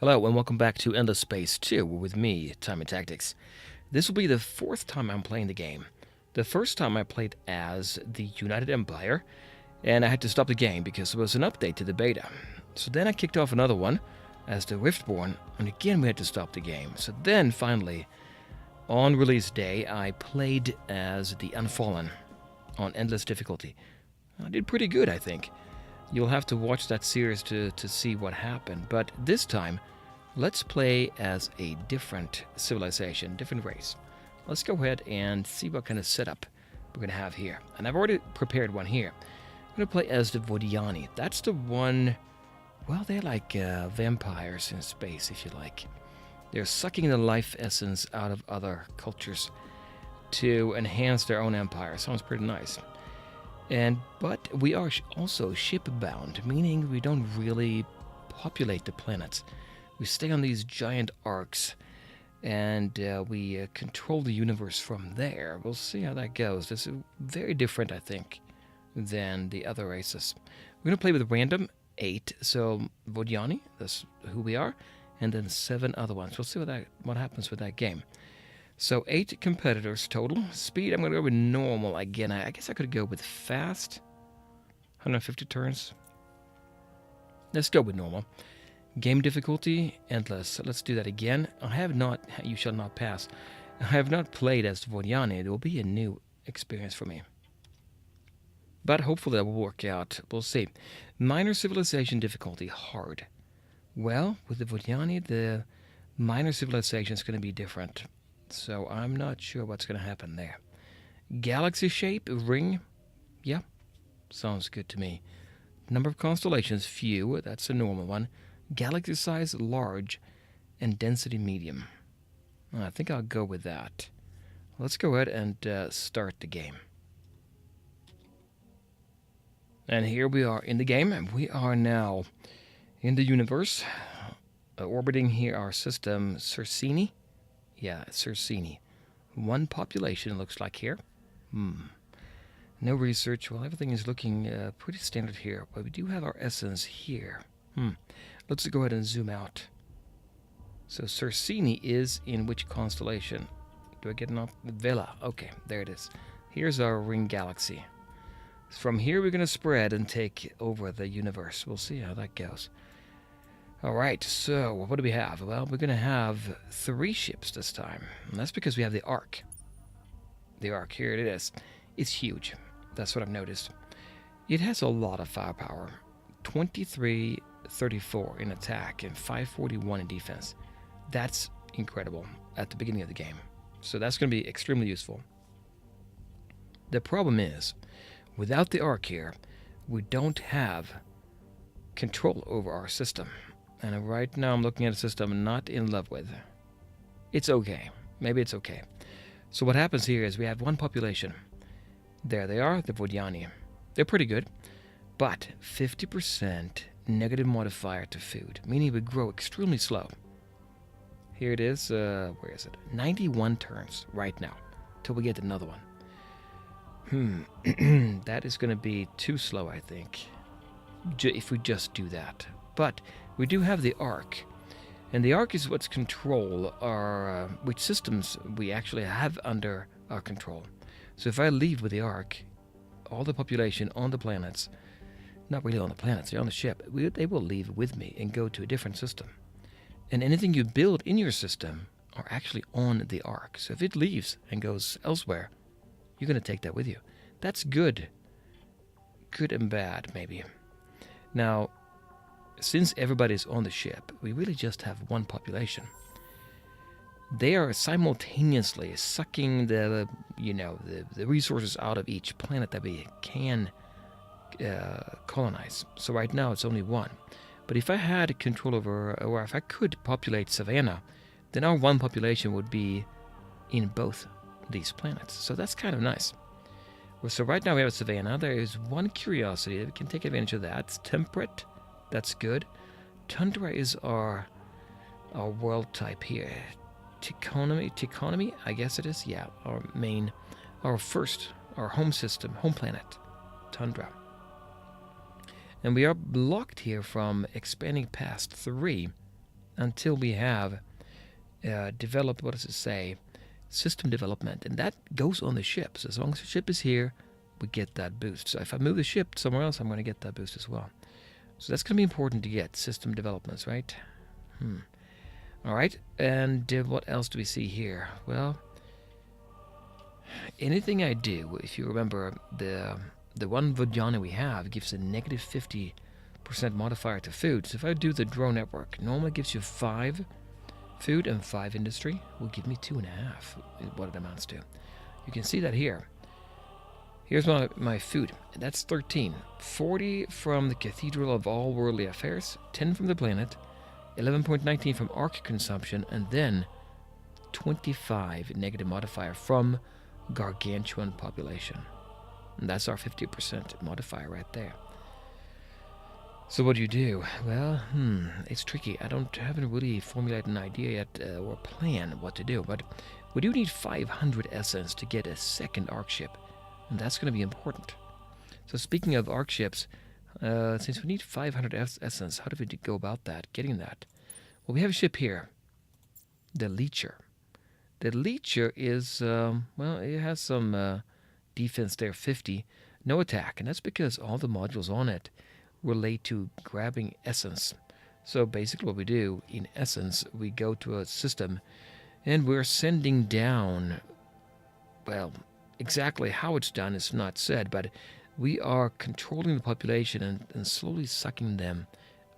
Hello and welcome back to Endless Space 2 with me, Time and Tactics. This will be the fourth time I'm playing the game. The first time I played as the United Empire, and I had to stop the game because there was an update to the beta. So then I kicked off another one as the Riftborn, and again we had to stop the game. So then finally, on release day, I played as the Unfallen on Endless Difficulty. I did pretty good, I think. You'll have to watch that series to see what happened. But this time, let's play as a different civilization, different race. Let's go ahead and see what kind of setup we're going to have here. And I've already prepared one here. I'm going to play as the Vodyani. That's the one, well, they're like vampires in space, if you like. They're sucking the life essence out of other cultures to enhance their own empire. Sounds pretty nice. But we are also ship-bound, meaning we don't really populate the planets. We stay on these giant arcs, and we control the universe from there. We'll see how that goes. This is very different, I think, than the other races. We're going to play with random 8, so Vodyani, that's who we are, and then 7 other ones. We'll see what happens with that game. So 8 competitors total. Speed, I'm going to go with normal again. I guess I could go with fast. 150 turns. Let's go with normal. Game difficulty, endless. Let's do that again. You shall not pass. I have not played as Vodyani. It will be a new experience for me. But hopefully that will work out. We'll see. Minor civilization difficulty, hard. Well, with the Vodyani, the minor civilization is going to be different. So I'm not sure what's going to happen there. Galaxy shape, ring. Yeah, sounds good to me. Number of constellations, few. That's a normal one. Galaxy size, large. And density, medium. I think I'll go with that. Let's go ahead and start the game. And here we are in the game. We are now in the universe. Orbiting here our system, Circini. Yeah, Circini. 1 population, looks like here. No research. Well, everything is looking pretty standard here. But we do have our essence here. Let's go ahead and zoom out. So Circini is in which constellation? Do I get enough? Vela. Okay, there it is. Here's our ring galaxy. From here we're going to spread and take over the universe. We'll see how that goes. Alright, so what do we have? Well, we're going to have 3 ships this time. And that's because we have the Ark. The Ark, here it is. It's huge. That's what I've noticed. It has a lot of firepower. 2334 in attack and 541 in defense. That's incredible at the beginning of the game. So that's going to be extremely useful. The problem is, without the Ark here, we don't have control over our system. And right now I'm looking at a system I'm not in love with. It's okay. Maybe it's okay. So what happens here is we have 1 population. There they are, the Vodyani. They're pretty good. But 50% negative modifier to food, meaning we grow extremely slow. Here it is. Where is it? 91 turns right now till we get another one. That is going to be too slow, I think, if we just do that. But we do have the Ark, and the Ark is what's control our which systems we actually have under our control. So if I leave with the Ark, all the population on the planets, not really on the planets, they're on the ship, they will leave with me and go to a different system. And anything you build in your system are actually on the Ark. So if it leaves and goes elsewhere, you're going to take that with you. That's good. Good and bad, maybe. Now, since everybody's on the ship, we really just have 1 population. They are simultaneously sucking the resources out of each planet that we can colonize. So right now it's only 1. But if I had control over, or if I could populate Savannah, then our 1 population would be in both these planets. So that's kind of nice. So right now we have Savannah. There is 1 curiosity that we can take advantage of that. It's temperate. That's good. Tundra is our world type here. Teconomy, I guess it is. Yeah, our home system, home planet, Tundra. And we are blocked here from expanding past 3 until we have developed, what does it say, system development, and that goes on the ship. So as long as the ship is here, we get that boost. So if I move the ship somewhere else, I'm going to get that boost as well. So that's going to be important to get system developments, right? All right, and what else do we see here? Well, anything I do, if you remember, the one Vodyani we have gives a negative 50% modifier to food. So if I do the drone network, normally gives you 5 food and 5 industry, will give me 2.5, what it amounts to. You can see that here. Here's my food. That's 13. 40 from the Cathedral of All Worldly Affairs, 10 from the planet, 11.19 from arc consumption, and then 25 negative modifier from gargantuan population. And that's our 50% modifier right there. So what do you do? Well, it's tricky. I haven't really formulated an idea yet or a plan what to do, but we do need 500 essence to get a second arc ship, and that's going to be important. So speaking of arc ships, since we need 500 essence, how do we go about that, getting that? Well, we have a ship here, the Leecher. The Leecher is, well, it has some defense there, 50, no attack, and that's because all the modules on it relate to grabbing essence. So basically what we do, in essence, we go to a system and we're sending down, well, exactly how it's done is not said, but we are controlling the population and slowly sucking them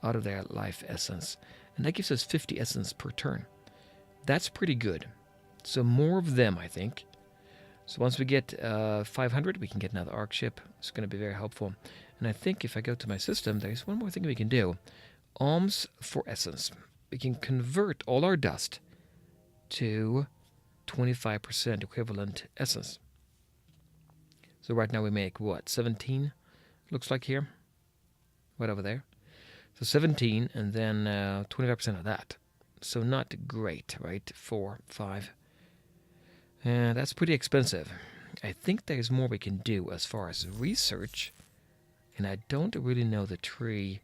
out of their life essence. And that gives us 50 essence per turn. That's pretty good. So more of them, I think. So once we get 500, we can get another arc ship. It's going to be very helpful. And I think if I go to my system, there's one more thing we can do. Alms for essence. We can convert all our dust to 25% equivalent essence. So right now we make what? 17? Looks like here. Right over there. So 17 and then 25% of that. So not great, right? 4, 5. And that's pretty expensive. I think there's more we can do as far as research. And I don't really know the tree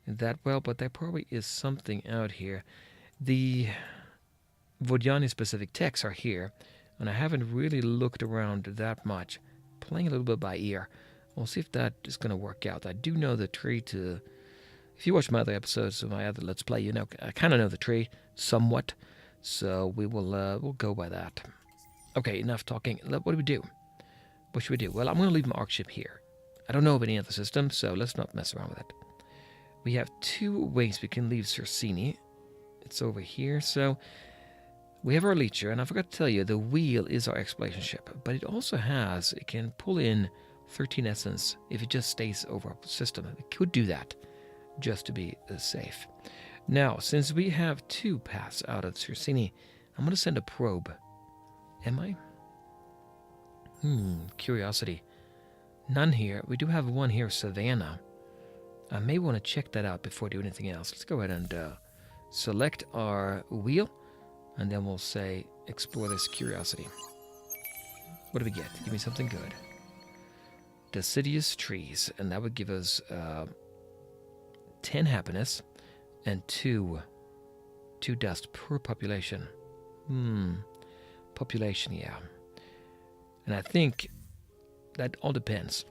that well, but there probably is something out here. The Vodyani specific texts are here, and I haven't really looked around that much. Playing a little bit by ear. We'll see if that is going to work out. I do know the tree to... If you watch my other episodes of my other Let's Play, you know I kind of know the tree somewhat. So we will we'll go by that. Okay, enough talking. What do we do? What should we do? Well, I'm going to leave my arc ship here. I don't know of any other system, so let's not mess around with it. We have 2 ways we can leave Circini. It's over here, so we have our Leecher, and I forgot to tell you, the Wheel is our exploration ship, but it also it can pull in 13 essence if it just stays over our system. It could do that, just to be safe. Now, since we have 2 paths out of Circini, I'm going to send a probe. Am I? Curiosity. None here. We do have one here, Savannah. I may want to check that out before I do anything else. Let's go ahead and select our wheel, and then we'll say, explore this curiosity. What do we get? Give me something good. Deciduous trees, and that would give us 10 happiness and 2 dust per population. Population, yeah. And I think that all depends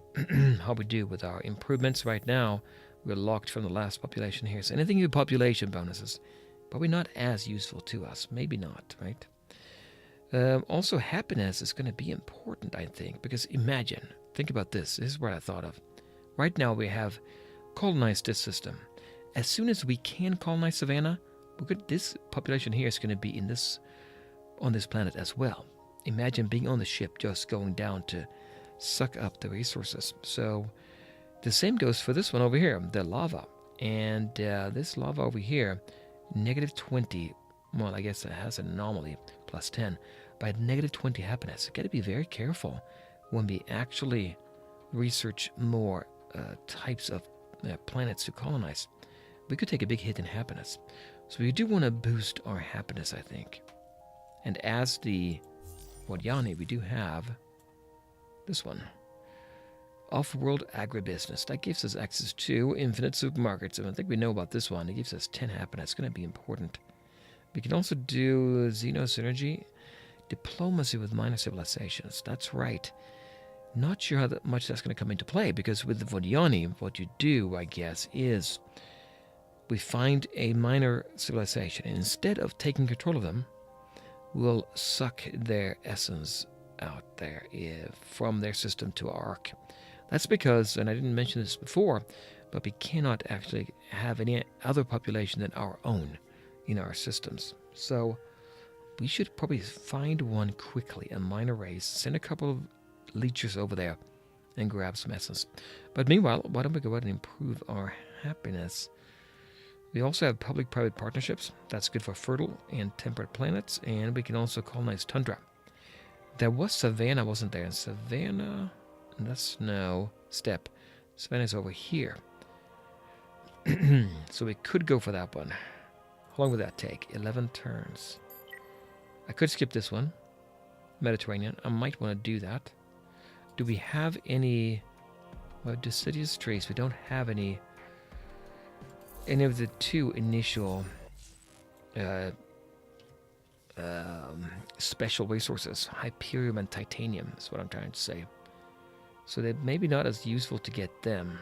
how we do with our improvements. Right now, we're locked from the last population here. So anything with population bonuses, probably not as useful to us. Maybe not, right? Also, happiness is going to be important, I think, because think about this. This is what I thought of. Right now, we have colonized this system. As soon as we can colonize Savannah, this population here is going to be on this planet as well. Imagine being on the ship, just going down to suck up the resources. So the same goes for this one over here, the lava. And this lava over here, negative 20. Well, I guess it has an anomaly, plus 10. But negative 20 happiness. Got to be very careful when we actually research more types of planets to colonize. We could take a big hit in happiness. So we do want to boost our happiness, I think. And as the Vodyani, we do have this one. Off-world agribusiness. That gives us access to infinite supermarkets. And I think we know about this one. It gives us 10 happiness. It's going to be important. We can also do xenosynergy. Diplomacy with minor civilizations. That's right. Not sure how much that's going to come into play, because with the Vodyani, what you do, I guess, is we find a minor civilization, and instead of taking control of them, we'll suck their essence out there from their system to our arc. That's because, and I didn't mention this before, but we cannot actually have any other population than our own in our systems. So we should probably find one quickly, a minor race, send a couple of leeches over there and grab some essence. But meanwhile, why don't we go ahead and improve our happiness? We also have public-private partnerships. That's good for fertile and temperate planets, and we can also colonize tundra. There was Savannah, wasn't there? And Savannah, that's no steppe. Savannah's over here. So we could go for that one. How long would that take? 11 turns. I could skip this one. Mediterranean. I might want to do that. Do we have any... Well, deciduous trees. We don't have any of the two initial special resources. Hyperium and titanium is what I'm trying to say. So they're maybe not as useful to get them.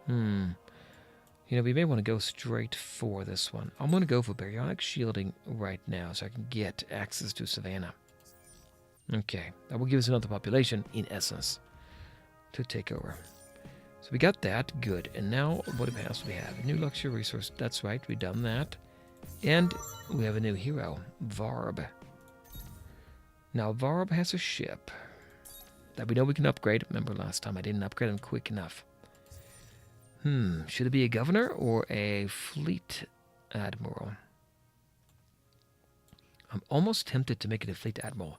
You know, we may want to go straight for this one. I'm going to go for baryonic shielding right now so I can get access to Savannah. Okay, that will give us another population, in essence, to take over. So we got that, good. And now, what else do we have? A new luxury resource, that's right, we've done that. And we have a new hero, Varb. Now, Varb has a ship that we know we can upgrade. Remember last time I didn't upgrade him quick enough. Should it be a governor or a fleet admiral? I'm almost tempted to make it a fleet admiral,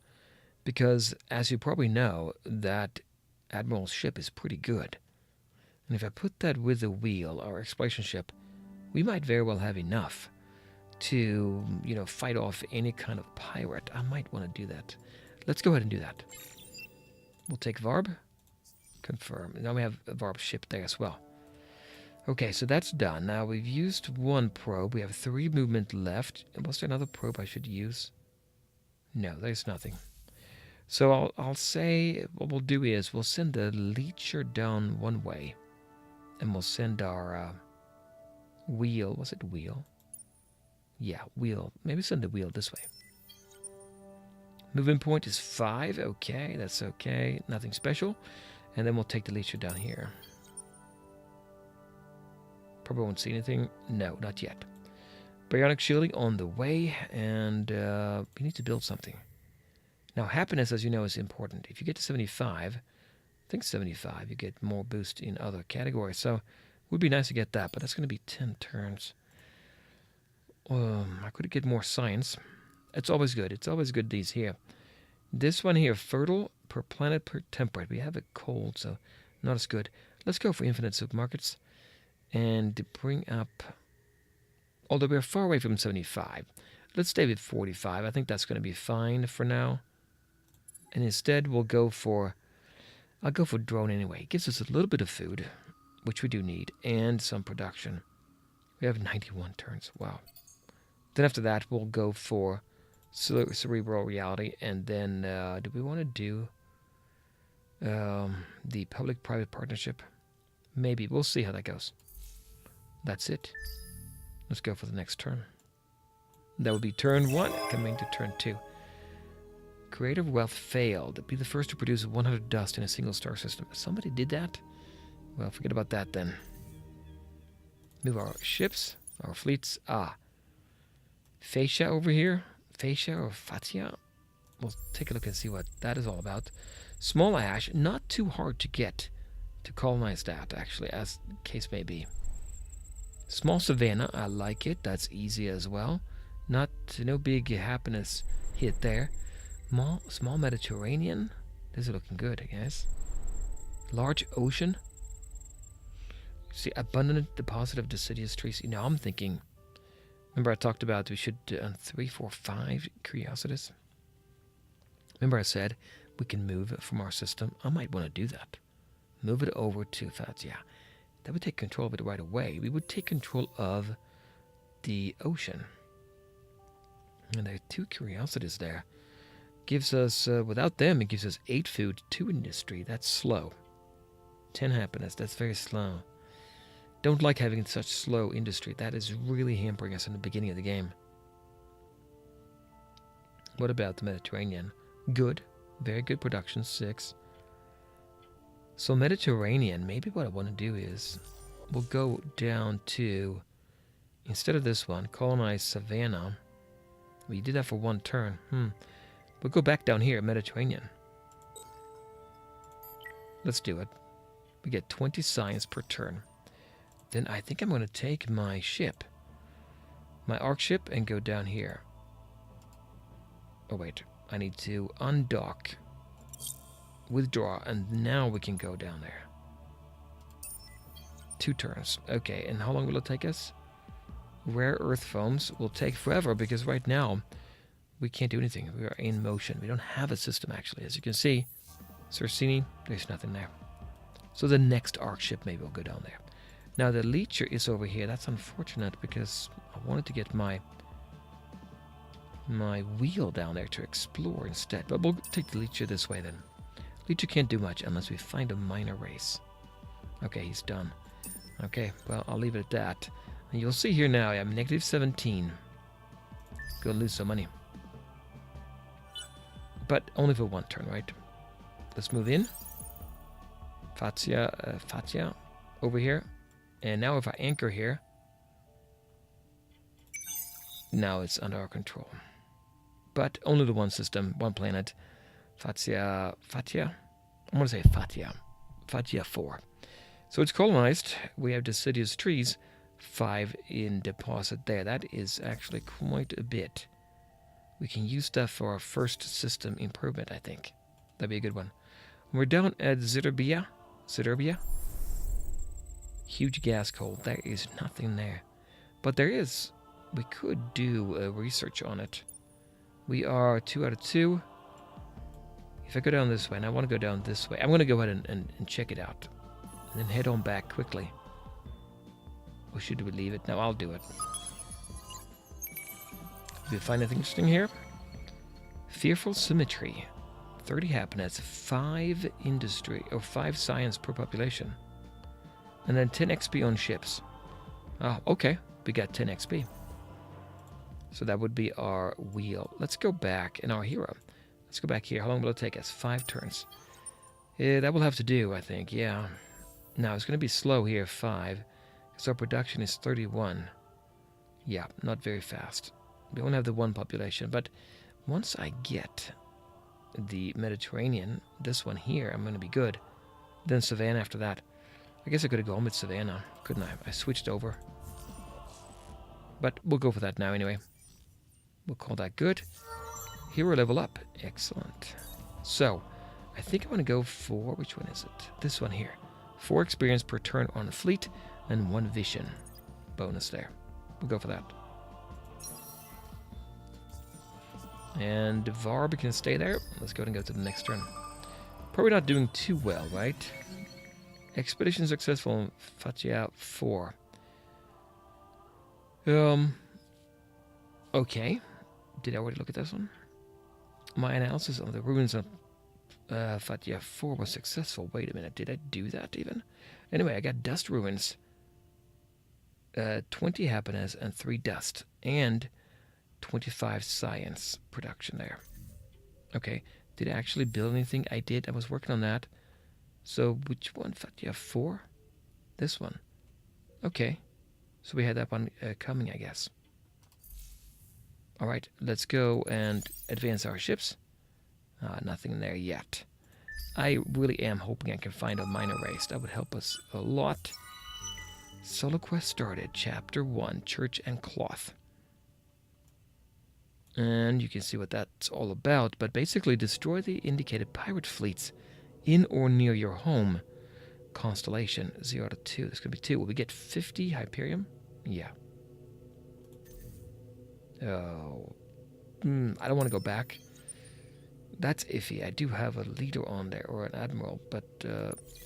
because, as you probably know, that admiral's ship is pretty good. And if I put that with the wheel, our exploration ship, we might very well have enough to, you know, fight off any kind of pirate. I might want to do that. Let's go ahead and do that. We'll take Varb. Confirm. Now we have Varb's ship there as well. Okay, so that's done. Now we've used one probe. We have 3 movement left. Was there another probe I should use? No, there's nothing. So I'll say what we'll do is we'll send the leecher down one way, and we'll send our wheel. Was it wheel? Yeah, wheel. Maybe send the wheel this way. Movement point is 5. Okay, that's okay. Nothing special. And then we'll take the leecher down here. Probably won't see anything. No, not yet. Baryonic shielding on the way, and we need to build something. Now, happiness, as you know, is important. If you get to 75, I think 75, you get more boost in other categories. So it would be nice to get that, but that's going to be 10 turns. I could get more science. It's always good. It's always good, these here. This one here, fertile per planet per temperate. We have it cold, so not as good. Let's go for infinite supermarkets and bring up... Although we're far away from 75. Let's stay with 45. I think that's going to be fine for now. And instead, we'll go for... I'll go for drone anyway. It gives us a little bit of food, which we do need, and some production. We have 91 turns. Wow. Then after that, we'll go for cerebral reality. And then, do we want to do the public-private partnership? Maybe. We'll see how that goes. That's it. Let's go for the next turn. That would be turn 1, coming to turn 2. Creative wealth failed. Be the first to produce 100 dust in a single star system. Somebody did that? Well, forget about that then. Move our ships, our fleets. Fascia over here. Fascia or Fatia. We'll take a look and see what that is all about. Small ash, not too hard to get to colonize that, actually, as the case may be. Small savannah, I like it. That's easy as well. No big happiness hit there. Small Mediterranean. This is looking good, I guess. Large ocean. See, abundant deposit of deciduous trees. Now I'm thinking... Remember I talked about we should 3, 4, 5 curiosities? Remember I said we can move it from our system. I might want to do that. Move it over to Fatia. That would take control of it right away. We would take control of the ocean. And there are 2 curiosities there. Gives us, without them, it gives us 8 food, 2 industry. That's slow. 10 happiness. That's very slow. Don't like having such slow industry. That is really hampering us in the beginning of the game. What about the Mediterranean? Good. Very good production. 6. So Mediterranean, maybe what I want to do is we'll go down to, instead of this one, colonize Savannah. We did that for 1 turn. We'll go back down here, Mediterranean. Let's do it. We get 20 science per turn. Then I think I'm going to take my ship, my arc ship, and go down here. Oh wait, I need to undock, withdraw, and now we can go down there. 2 turns. Okay, and how long will it take us? Rare earth foams will take forever because right now we can't do anything. We are in motion. We don't have a system actually. As you can see, Cersini, there's nothing there. So the next arc ship maybe will go down there. Now the Leecher is over here. That's unfortunate because I wanted to get my wheel down there to explore instead. But we'll take the Leecher this way then. Leecher can't do much unless we find a minor race. Okay, he's done. Okay, well, I'll leave it at that. And you'll see here now, I'm negative 17. Gonna lose some money. But only for 1 turn, right? Let's move in. Fatia over here. And now if I anchor here, now it's under our control. But only the 1 system, 1 planet. Fatia? I want to say Fatia. Fatia 4. So it's colonized. We have deciduous trees. 5 in deposit there. That is actually quite a bit. We can use that for our first system improvement, I think. That'd be a good one. We're down at Zerbia. Huge gas coal. There is nothing there. But there is. We could do research on it. We are 2 out of 2. If I go down this way, and I want to go down this way, I'm going to go ahead and check it out. And then head on back quickly. Or should we leave it? No, I'll do it. Do you find anything interesting here? Fearful symmetry. 30 happiness, 5 industry, or 5 science per population. And then 10 XP on ships. Oh, okay. We got 10 XP. So that would be our wheel. Let's go back in our hero. Let's go back here. How long will it take us? 5 turns. That will have to do, I think. Yeah. Now, it's going to be slow here, 5. Because our production is 31. Yeah, not very fast. We only have the 1 population. But once I get the Mediterranean, this one here, I'm going to be good. Then Savannah after that. I guess I could have gone with Savannah, couldn't I? I switched over. But we'll go for that now anyway. We'll call that good. Hero level up. Excellent. So, I think I want to go for, which one is it? This one here. 4 experience per turn on the fleet and 1 vision bonus there. We'll go for that. And Varb can stay there. Let's go ahead and go to the next turn. Probably not doing too well, right? Expedition successful. Fatia 4. Okay. Did I already look at this one? My analysis of the ruins of Fatia 4 was successful. Wait a minute. Did I do that even? Anyway, I got dust ruins. 20 happiness and 3 dust. And 25 science production there. Okay. Did I actually build anything? I did. I was working on that. So which one? Fatia 4? This one. Okay. So we had that one coming, I guess. Alright, let's go and advance our ships. Nothing there yet. I really am hoping I can find a minor race. That would help us a lot. Solo quest started. Chapter 1, Church and Cloth. And you can see what that's all about. But basically, destroy the indicated pirate fleets in or near your home. Constellation, 0 to 2. This could be 2. Will we get 50 Hyperium? Yeah. Oh. I don't want to go back. That's iffy. I do have a leader on there, or an admiral, but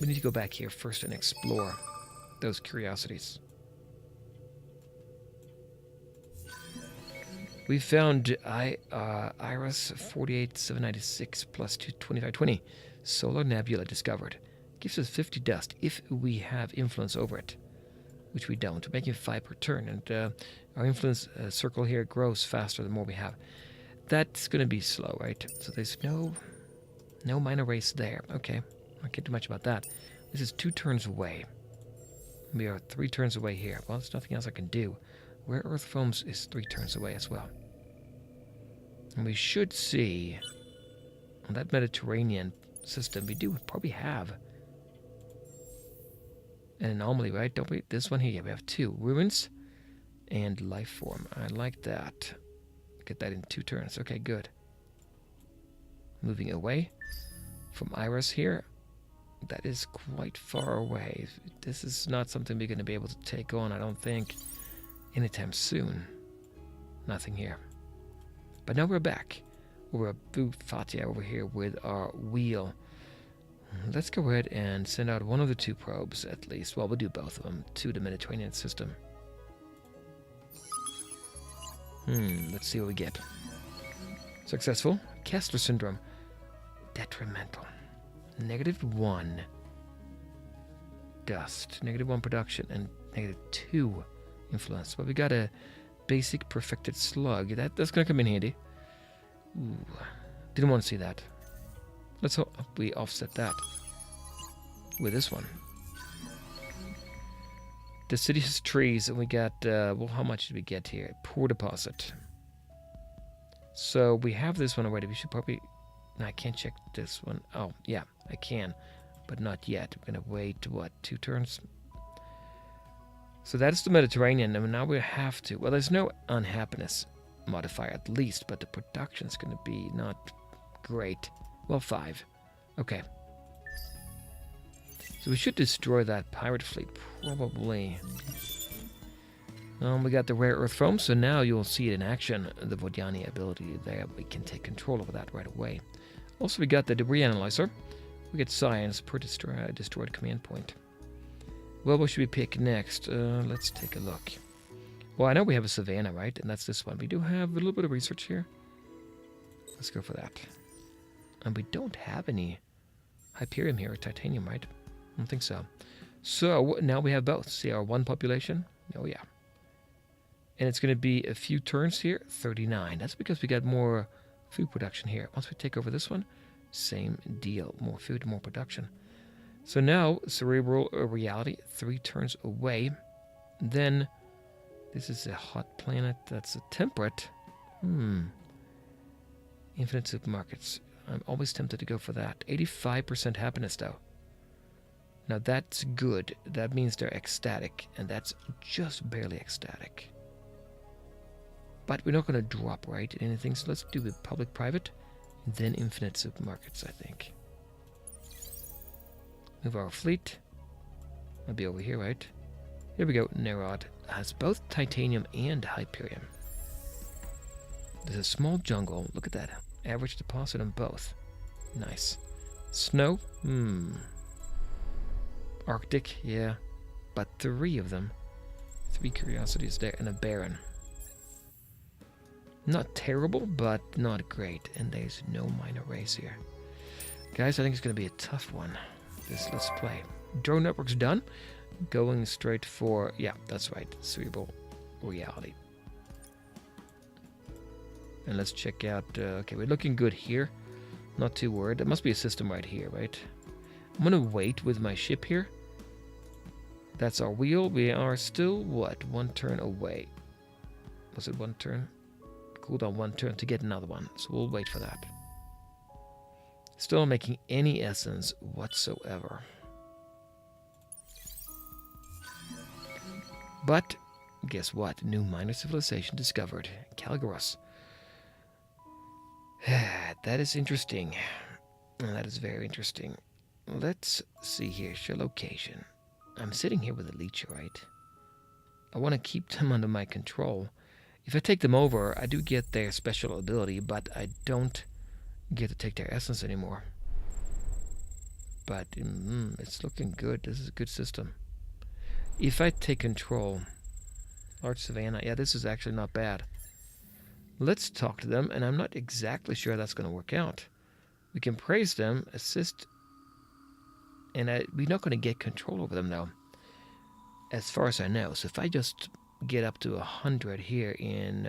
we need to go back here first and explore those curiosities. We found Iris 48796 plus 22520. Solar nebula discovered. Gives us 50 dust if we have influence over it, which we don't. We're making 5 per turn, and our influence circle here grows faster the more we have. That's going to be slow, right? So there's no minor race there. Okay, I can't do much about that. This is 2 turns away. We are 3 turns away here. Well, there's nothing else I can do. Rare earth foams is 3 turns away as well. And we should see on that Mediterranean system, we do probably have an anomaly, right? Don't we? This one here, yeah, we have 2. Ruins and life form. I like that. Get that in 2 turns. Okay, good. Moving away from Iris here. That is quite far away. This is not something we're going to be able to take on, I don't think, anytime soon. Nothing here. But now we're back. We're Fatia over here with our wheel. Let's go ahead and send out one of the 2 probes at least. Well, we'll do both of them to the Mediterranean system. Let's see what we get. Successful. Kessler syndrome. Detrimental. -1 dust. -1 production and -2 influence. But we got a basic perfected slug. That's going to come in handy. Ooh, didn't want to see that. Let's hope we offset that with this one. Deciduous trees, and we got, well, how much did we get here? Poor deposit. So we have this one already. We should probably, no, I can't check this one. Oh, yeah, I can, but not yet. We're going to wait, what, 2 turns? So that's the Mediterranean, and now we have to, well, there's no unhappiness modifier at least, but the production's going to be not great. Well, 5. Okay. So we should destroy that pirate fleet, probably. We got the rare earth foam, so now you'll see it in action. The Vodyani ability there, we can take control of that right away. Also, we got the debris analyzer. We get science per destroyed command point. Well, what should we pick next? Let's take a look. Well, I know we have a Savannah, right? And that's this one. We do have a little bit of research here. Let's go for that. And we don't have any Hyperium here, or Titanium, right? I don't think so. So, now we have both. See our 1 population? Oh, yeah. And it's going to be a few turns here. 39. That's because we got more food production here. Once we take over this one, same deal. More food, more production. So now, cerebral reality, 3 turns away. Then, this is a hot planet. That's a temperate. Infinite supermarkets. I'm always tempted to go for that. 85% happiness, though. Now, that's good. That means they're ecstatic, and that's just barely ecstatic. But we're not going to drop, right, in anything, so let's do the public-private, then infinite supermarkets, I think. Move our fleet. I'll be over here, right? Here we go. Nerod has both titanium and Hyperium. There's a small jungle. Look at that. Average deposit on both. Nice. Snow? Arctic? Yeah. But 3 of them. 3 curiosities there and a barren. Not terrible, but not great. And there's no minor race here. Guys, I think it's going to be a tough one. This Let's Play. Drone network's done. Going straight for, yeah, that's right, cerebral reality. And let's check out, okay, we're looking good here. Not too worried. There must be a system right here, right? I'm going to wait with my ship here. That's our wheel. We are still, what, 1 turn away. Was it 1 turn? Cooldown 1 turn to get another one. So we'll wait for that. Still not making any essence whatsoever. But, guess what? New minor civilization discovered. Calgaros. That is interesting. That is very interesting. Let's see here. Show location. I'm sitting here with a leech, right? I want to keep them under my control. If I take them over, I do get their special ability, but I don't get to take their essence anymore. But it's looking good. This is a good system. If I take control, Large Savannah, yeah, this is actually not bad. Let's talk to them, and I'm not exactly sure that's going to work out. We can praise them, assist, and we're not going to get control over them, though, as far as I know. So if I just get up to 100 here in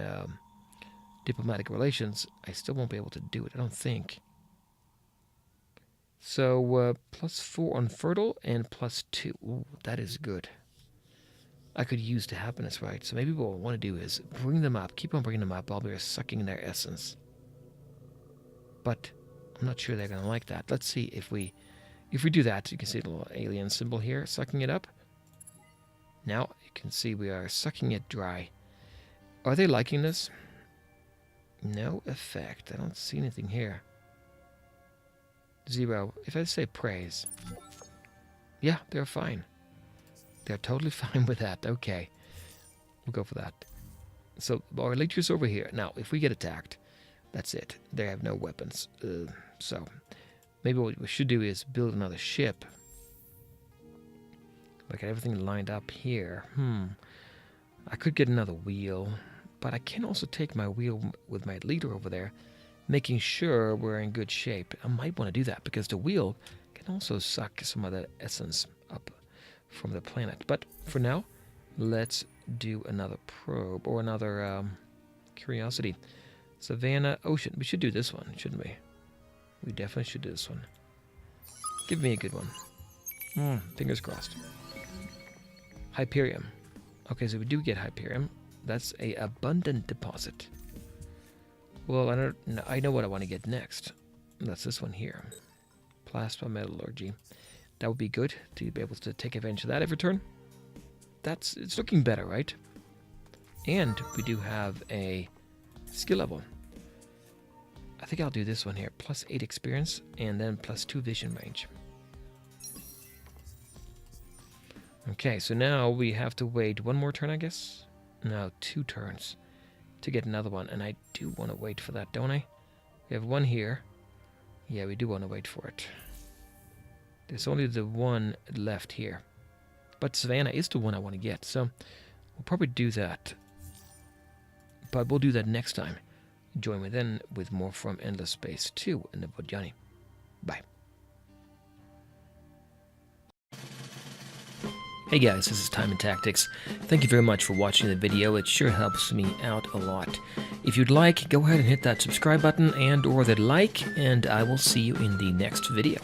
diplomatic relations, I still won't be able to do it, I don't think. So +4 on fertile and +2. Ooh, that is good. I could use the happiness, right? So maybe what I want to do is bring them up, keep on bringing them up while we're sucking their essence. But I'm not sure they're going to like that. Let's see if we do that. You can see the little alien symbol here, sucking it up. Now you can see we are sucking it dry. Are they liking this? No effect. I don't see anything here. 0. If I say praise, yeah, they're fine. They're totally fine with that. Okay, we'll go for that. So our leeches over here. Now, if we get attacked, that's it. They have no weapons. So maybe what we should do is build another ship. Look at everything lined up here. I could get another wheel, but I can also take my wheel with my leader over there, making sure we're in good shape. I might want to do that because the wheel can also suck some of the essence up from the planet. But for now, let's do another probe or another curiosity. Savannah Ocean. We should do this one, shouldn't we? We definitely should do this one. Give me a good one. Fingers crossed. Hyperium. Okay, so we do get Hyperium. That's a abundant deposit. Well, I know what I want to get next. That's this one here. Plasma metallurgy. That would be good to be able to take advantage of that every turn. It's looking better, right? And we do have a skill level. I think I'll do this one here. +8 experience and then +2 vision range. Okay, so now we have to wait one more turn, I guess? No, 2 turns to get another one. And I do want to wait for that, don't I? We have one here. Yeah, we do want to wait for it. There's only the one left here. But Savannah is the one I want to get, so we'll probably do that. But we'll do that next time. Join me then with more from Endless Space 2 in the Vodyani. Bye. Hey guys, this is Time and Tactics. Thank you very much for watching the video. It sure helps me out a lot. If you'd like, go ahead and hit that subscribe button and or that like, and I will see you in the next video.